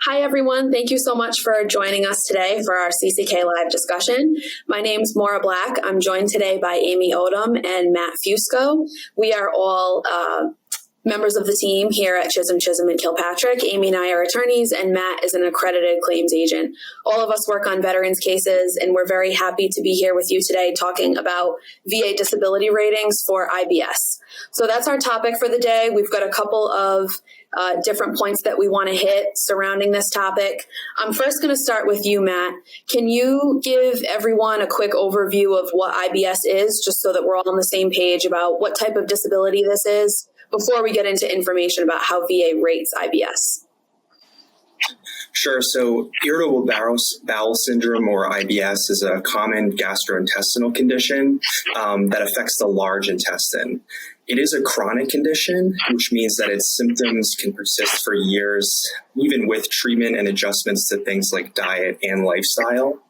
Hi, everyone. Thank you so much for joining us today for our CCK Live discussion. My name's Maura Black. I'm joined today by Amy Odom and Matt Fusco. We are all members of the team here at Chisholm and Kilpatrick. Amy and I are attorneys, and Matt is an accredited claims agent. All of us work on veterans cases, and we're very happy to be here with you today talking about VA disability ratings for IBS. So that's our topic for the day. We've got a couple of different points that we want to hit surrounding this topic. I'm first going to start with you, Matt. Can you give everyone a quick overview of what IBS is, just so that we're all on the same page about what type of disability this is, before we get into information about how VA rates IBS? Sure. So irritable bowel syndrome, or IBS, is a common gastrointestinal condition that affects the large intestine. It is a chronic condition, which means that its symptoms can persist for years, even with treatment and adjustments to things like diet and lifestyle.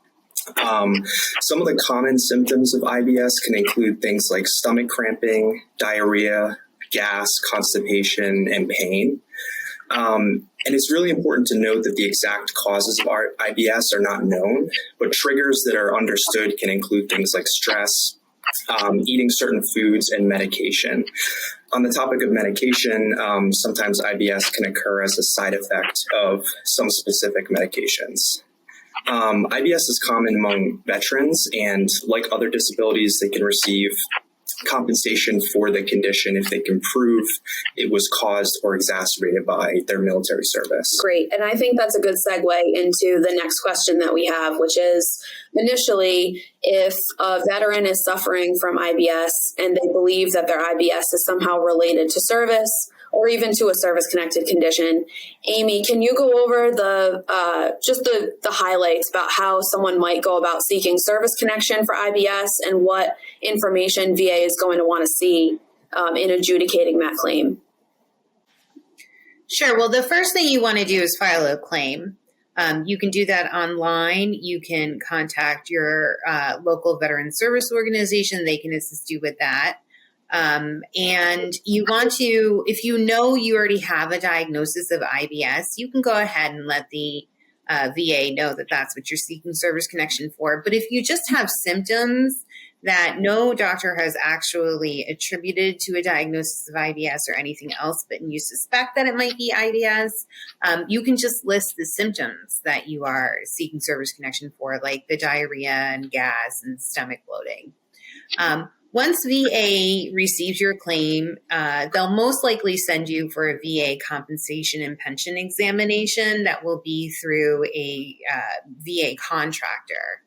Some of the common symptoms of IBS can include things like stomach cramping, diarrhea, gas, constipation, and pain. And it's really important to note that the exact causes of IBS are not known, but triggers that are understood can include things like stress, eating certain foods, and medication. On the topic of medication, sometimes IBS can occur as a side effect of some specific medications. IBS is common among veterans, and like other disabilities, they can receive compensation for the condition if they can prove it was caused or exacerbated by their military service. Great. And I think that's a good segue into the next question that we have, which is initially, if a veteran is suffering from IBS and they believe that their IBS is somehow related to service or even to a service-connected condition, Amy, can you go over the highlights about how someone might go about seeking service connection for IBS and what information VA is going to want to see in adjudicating that claim? Sure. Well, the first thing you want to do is file a claim. You can do that online. You can contact your local veteran service organization. They can assist you with that. And you want to, if you know you already have a diagnosis of IBS, you can go ahead and let the VA know that that's what you're seeking service connection for. But if you just have symptoms that no doctor has actually attributed to a diagnosis of IBS or anything else, but you suspect that it might be IBS, you can just list the symptoms that you are seeking service connection for, like the diarrhea and gas and stomach bloating. Once VA receives your claim, they'll most likely send you for a VA compensation and pension examination that will be through a VA contractor.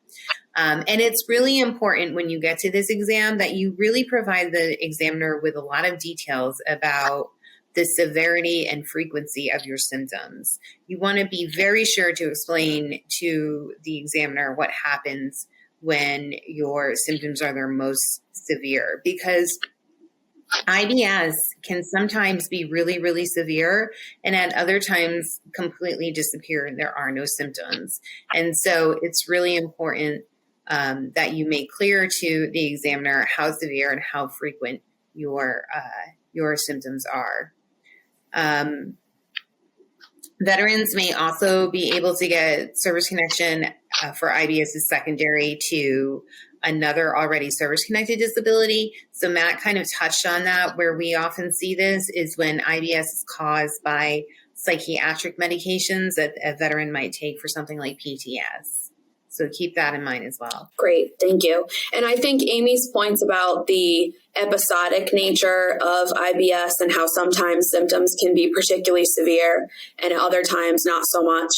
And it's really important when you get to this exam that you really provide the examiner with a lot of details about the severity and frequency of your symptoms. You want to be very sure to explain to the examiner what happens when your symptoms are their most severe, because IBS can sometimes be really, really severe and at other times completely disappear and there are no symptoms. And so it's really important that you make clear to the examiner how severe and how frequent your symptoms are. Veterans may also be able to get service connection for IBS as secondary to another already service-connected disability. So Matt kind of touched on that. Where we often see this is when IBS is caused by psychiatric medications that a veteran might take for something like PTS. So keep that in mind as well. Great. Thank you. And I think Amy's points about the episodic nature of IBS and how sometimes symptoms can be particularly severe and at other times not so much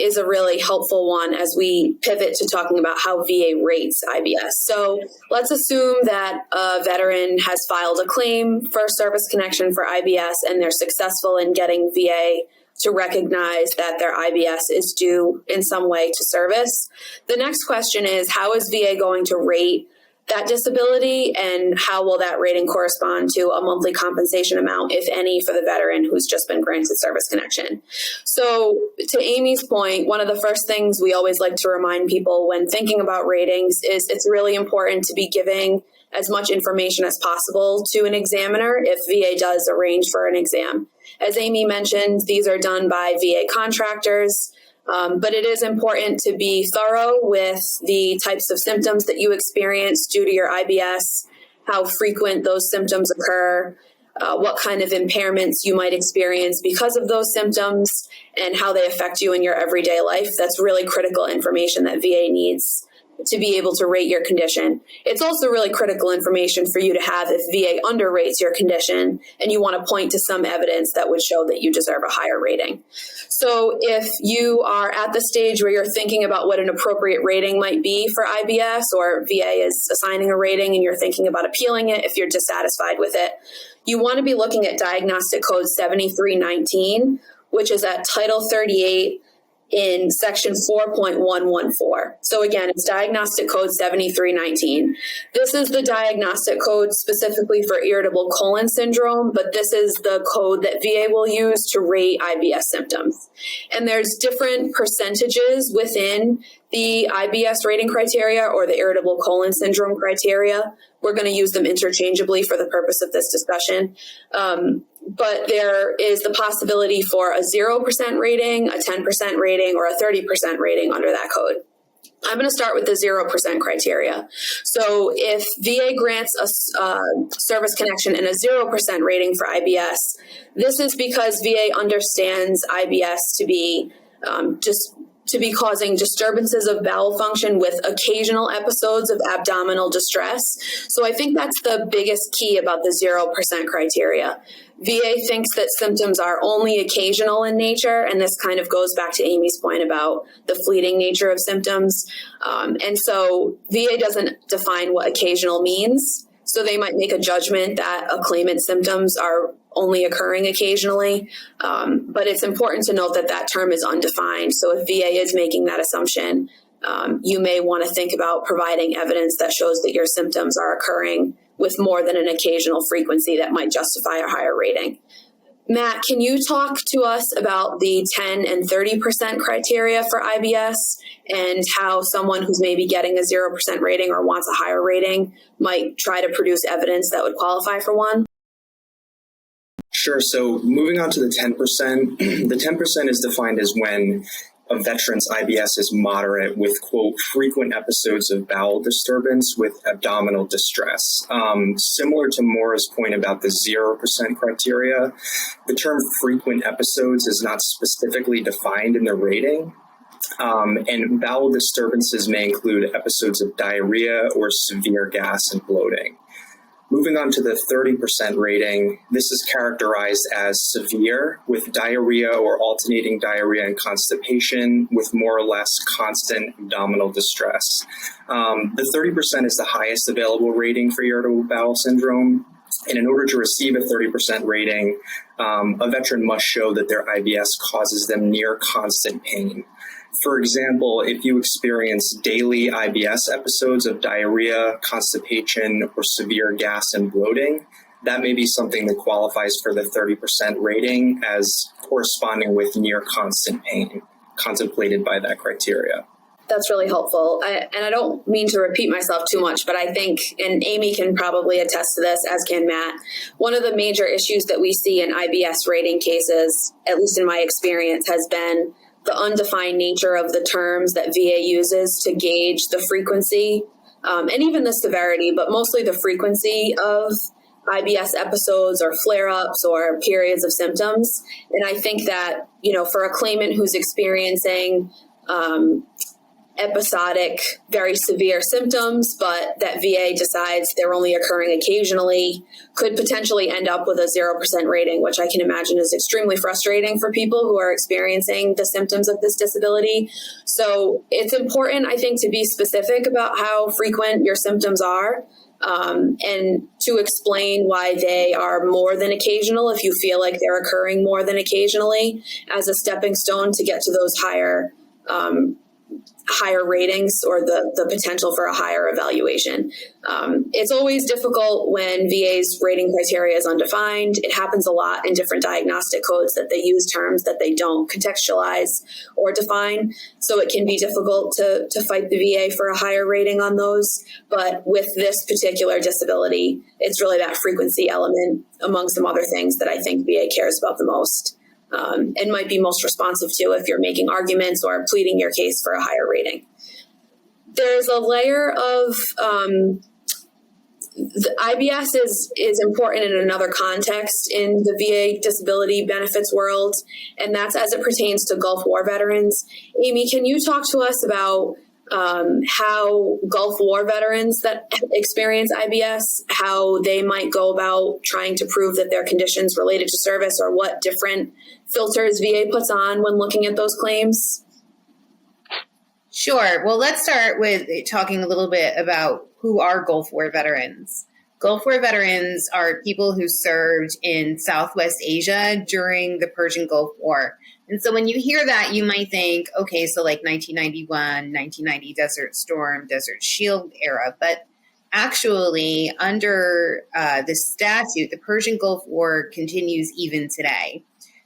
is a really helpful one as we pivot to talking about how VA rates IBS. So let's assume that a veteran has filed a claim for service connection for IBS and they're successful in getting VA to recognize that their IBS is due in some way to service. The next question is, how is VA going to rate that disability, and how will that rating correspond to a monthly compensation amount, if any, for the veteran who's just been granted service connection? So to Amy's point, one of the first things we always like to remind people when thinking about ratings is it's really important to be giving as much information as possible to an examiner if VA does arrange for an exam. As Amy mentioned, these are done by VA contractors, but it is important to be thorough with the types of symptoms that you experience due to your IBS, how frequent those symptoms occur, what kind of impairments you might experience because of those symptoms, and how they affect you in your everyday life. That's really critical information that VA needs to be able to rate your condition. It's also really critical information for you to have if VA underrates your condition and you want to point to some evidence that would show that you deserve a higher rating. So if you are at the stage where you're thinking about what an appropriate rating might be for IBS, or VA is assigning a rating and you're thinking about appealing it if you're dissatisfied with it, you want to be looking at Diagnostic Code 7319, which is at Title 38 in section 4.114. So again, it's Diagnostic Code 7319. This is the diagnostic code specifically for irritable colon syndrome, but this is the code that VA will use to rate IBS symptoms. And there's different percentages within the IBS rating criteria or the irritable colon syndrome criteria. We're going to use them interchangeably for the purpose of this discussion. But there is the possibility for a 0% rating, a 10% rating, or a 30% rating under that code. I'm going to start with the 0% criteria. So if VA grants a service connection and a 0% rating for IBS, this is because VA understands IBS to be causing disturbances of bowel function with occasional episodes of abdominal distress. So I think that's the biggest key about the 0% criteria. VA thinks that symptoms are only occasional in nature, and this kind of goes back to Amy's point about the fleeting nature of symptoms. And so VA doesn't define what occasional means. So they might make a judgment that a claimant's symptoms are only occurring occasionally. But it's important to note that that term is undefined. So if VA is making that assumption, you may want to think about providing evidence that shows that your symptoms are occurring with more than an occasional frequency that might justify a higher rating. Matt, can you talk to us about the 10 and 30% criteria for IBS and how someone who's maybe getting a 0% rating or wants a higher rating might try to produce evidence that would qualify for one? Sure. So moving on to the 10%, the 10% is defined as when a veteran's IBS is moderate with, quote, frequent episodes of bowel disturbance with abdominal distress. Similar to Maura's point about the 0% criteria, the term frequent episodes is not specifically defined in the rating. And bowel disturbances may include episodes of diarrhea or severe gas and bloating. Moving on to the 30% rating, this is characterized as severe with diarrhea or alternating diarrhea and constipation with more or less constant abdominal distress. The 30% is the highest available rating for irritable bowel syndrome. And in order to receive a 30% rating, a veteran must show that their IBS causes them near constant pain. For example, if you experience daily IBS episodes of diarrhea, constipation, or severe gas and bloating, that may be something that qualifies for the 30% rating as corresponding with near constant pain contemplated by that criteria. That's really helpful. And I don't mean to repeat myself too much, but I think, and Amy can probably attest to this, as can Matt, one of the major issues that we see in IBS rating cases, at least in my experience, has been the undefined nature of the terms that VA uses to gauge the frequency and even the severity, but mostly the frequency of IBS episodes or flare-ups or periods of symptoms. And I think that, for a claimant who's experiencing episodic, very severe symptoms, but that VA decides they're only occurring occasionally, could potentially end up with a 0% rating, which I can imagine is extremely frustrating for people who are experiencing the symptoms of this disability. So it's important, I think, to be specific about how frequent your symptoms are, and to explain why they are more than occasional if you feel like they're occurring more than occasionally as a stepping stone to get to those higher higher ratings or the potential for a higher evaluation. It's always difficult when VA's rating criteria is undefined. It happens a lot in different diagnostic codes that they use terms that they don't contextualize or define. So it can be difficult to fight the VA for a higher rating on those. But with this particular disability, it's really that frequency element among some other things that I think VA cares about the most. And might be most responsive to if you're making arguments or pleading your case for a higher rating. There's a layer of the IBS is important in another context in the VA disability benefits world, and that's as it pertains to Gulf War veterans. Amy, can you talk to us about how Gulf War veterans that experience IBS, how they might go about trying to prove that their conditions related to service, or what different filters VA puts on when looking at those claims? Sure. Well, let's start with talking a little bit about who are Gulf War veterans. Gulf War veterans are people who served in Southwest Asia during the Persian Gulf War. And so when you hear that, you might think, okay, so like 1991, 1990 Desert Storm, Desert Shield era. But actually, under the statute, the Persian Gulf War continues even today.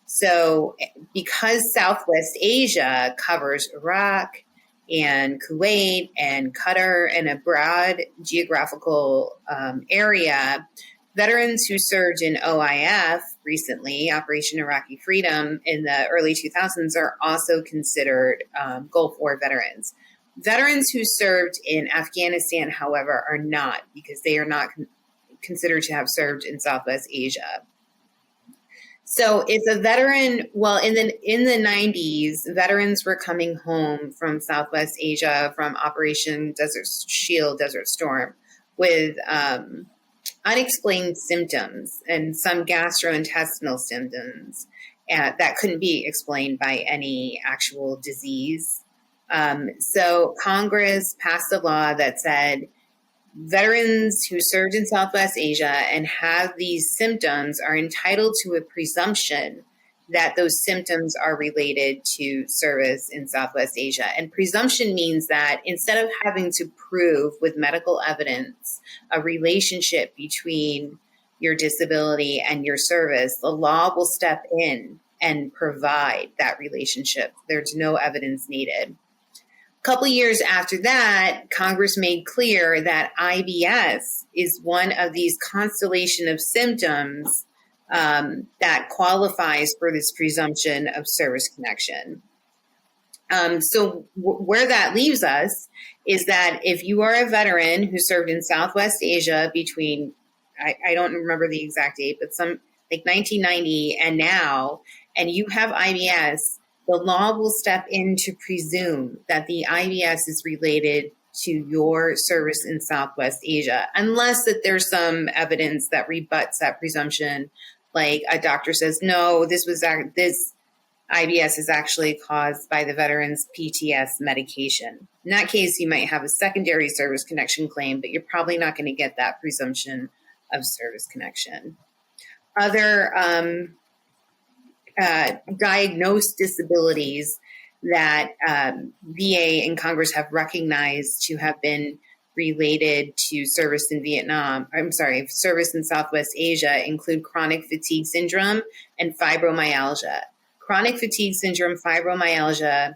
So because Southwest Asia covers Iraq and Kuwait and Qatar and a broad geographical area, veterans who served in OIF recently, Operation Iraqi Freedom, in the early 2000s are also considered Gulf War veterans. Veterans who served in Afghanistan, however, are not, because they are not considered to have served in Southwest Asia. So if a veteran, well, in the 90s, veterans were coming home from Southwest Asia from Operation Desert Shield, Desert Storm, with unexplained symptoms and some gastrointestinal symptoms that couldn't be explained by any actual disease. So Congress passed a law that said veterans who served in Southwest Asia and have these symptoms are entitled to a presumption that those symptoms are related to service in Southwest Asia. And presumption means that instead of having to prove with medical evidence a relationship between your disability and your service, the law will step in and provide that relationship. There's no evidence needed. Couple years after that, Congress made clear that IBS is one of these constellation of symptoms that qualifies for this presumption of service connection. So where that leaves us is that if you are a veteran who served in Southwest Asia between, I don't remember the exact date, but some like 1990 and now, and you have IBS, the law will step in to presume that the IBS is related to your service in Southwest Asia, unless that there's some evidence that rebuts that presumption, like a doctor says, no, this IBS is actually caused by the veteran's PTS medication. In that case, you might have a secondary service connection claim, but you're probably not going to get that presumption of service connection. Other diagnosed disabilities that VA and Congress have recognized to have been related to service in service in Southwest Asia include chronic fatigue syndrome and fibromyalgia. Chronic fatigue syndrome, fibromyalgia,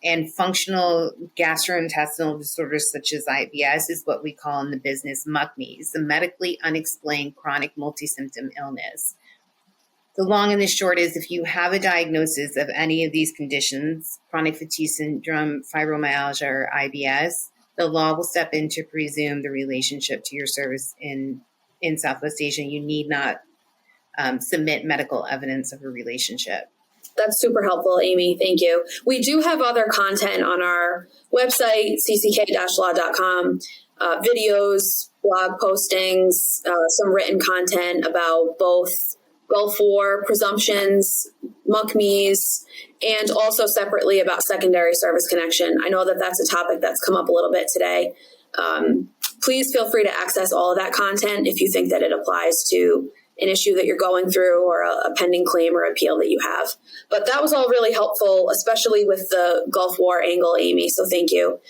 and functional gastrointestinal disorders such as IBS is what we call in the business MUCMIs, the medically unexplained chronic multi-symptom illness. The long and the short is if you have a diagnosis of any of these conditions, chronic fatigue syndrome, fibromyalgia, or IBS, the law will step in to presume the relationship to your service in Southwest Asia. You need not submit medical evidence of a relationship. That's super helpful, Amy. Thank you. We do have other content on our website, cck-law.com, videos, blog postings, some written content about both Gulf War presumptions, MUCMIs, and also separately about secondary service connection. I know that that's a topic that's come up a little bit today. Please feel free to access all of that content if you think that it applies to an issue that you're going through or a pending claim or appeal that you have. But that was all really helpful, especially with the Gulf War angle, Amy, so thank you.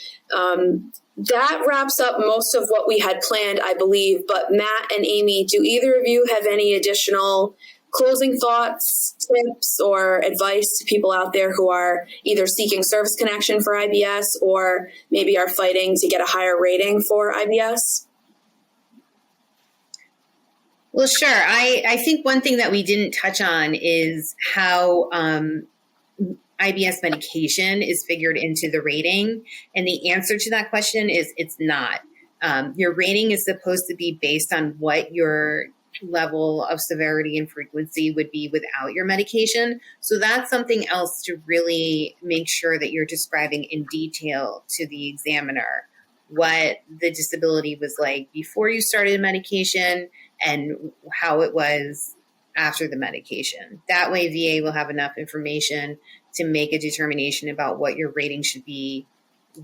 That wraps up most of what we had planned, I believe, but Matt and Amy, do either of you have any additional closing thoughts, tips, or advice to people out there who are either seeking service connection for IBS or maybe are fighting to get a higher rating for IBS? Well, sure. I think one thing that we didn't touch on is how IBS medication is figured into the rating. And the answer to that question is it's not. Your rating is supposed to be based on what your level of severity and frequency would be without your medication. So that's something else to really make sure that you're describing in detail to the examiner what the disability was like before you started medication and how it was after the medication. That way VA will have enough information to make a determination about what your rating should be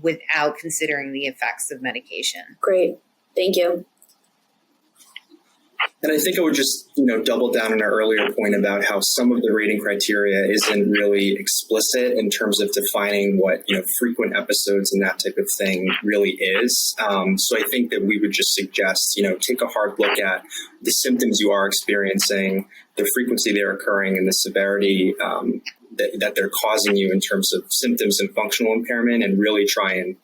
without considering the effects of medication. Great. Thank you. And I think I would just, double down on our earlier point about how some of the rating criteria isn't really explicit in terms of defining what, frequent episodes and that type of thing really is. So I think that we would just suggest, take a hard look at the symptoms you are experiencing, the frequency they're occurring, and the severity that they're causing you in terms of symptoms and functional impairment, and really try and,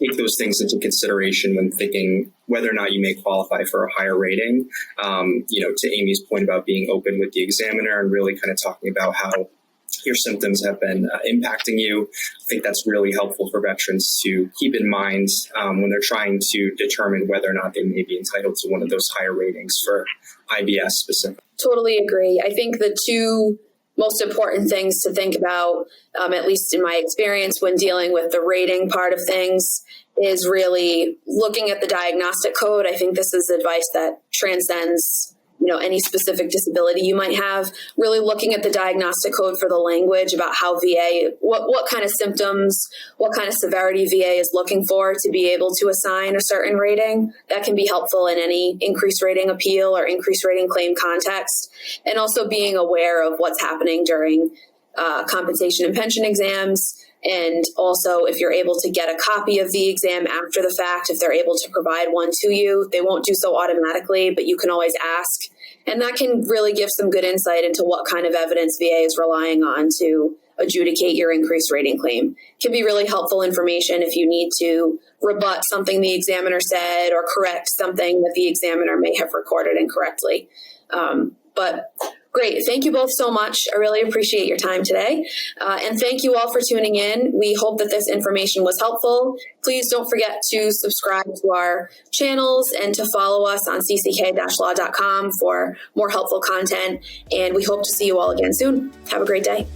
take those things into consideration when thinking whether or not you may qualify for a higher rating. To Amy's point about being open with the examiner and really kind of talking about how your symptoms have been impacting you. I think that's really helpful for veterans to keep in mind when they're trying to determine whether or not they may be entitled to one of those higher ratings for IBS specific. Totally agree. I think the two most important things to think about, at least in my experience when dealing with the rating part of things, is really looking at the diagnostic code. I think this is advice that transcends, any specific disability you might have. Really looking at the diagnostic code for the language about how VA, what kind of symptoms, what kind of severity VA is looking for to be able to assign a certain rating. That can be helpful in any increased rating appeal or increased rating claim context. And also being aware of what's happening during compensation and pension exams. And also, if you're able to get a copy of the exam after the fact, if they're able to provide one to you, they won't do so automatically, but you can always ask. And that can really give some good insight into what kind of evidence VA is relying on to adjudicate your increased rating claim. It can be really helpful information if you need to rebut something the examiner said or correct something that the examiner may have recorded incorrectly. But great. Thank you both so much. I really appreciate your time today. And thank you all for tuning in. We hope that this information was helpful. Please don't forget to subscribe to our channels and to follow us on cck-law.com for more helpful content. And we hope to see you all again soon. Have a great day.